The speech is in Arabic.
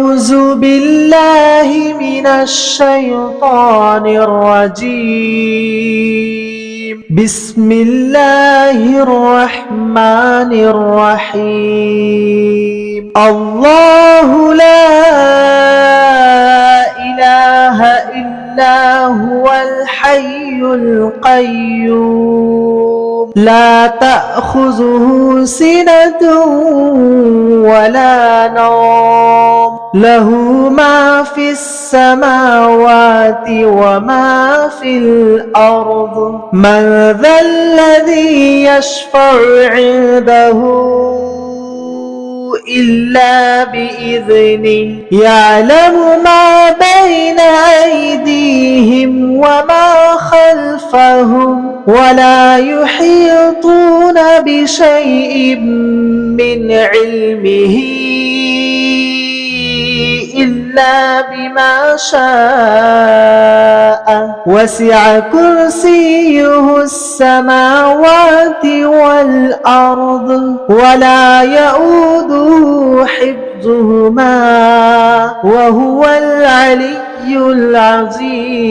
أعوذ بالله من الشيطان الرجيم. بسم الله الرحمن الرحيم. الله لا إله إلا هو الحي القيوم لا تأخذه سنة ولا نوم له ما في السماوات وما في الأرض من ذا الذي يشفع عنده إلا بإذنه يعلم ما بين أيديهم وما خلفهم ولا يحيطون بشيء من علمه إلا بما شاء وسع كرسيه السماوات والأرض ولا يؤوده حفظهما وهو العلي العظيم.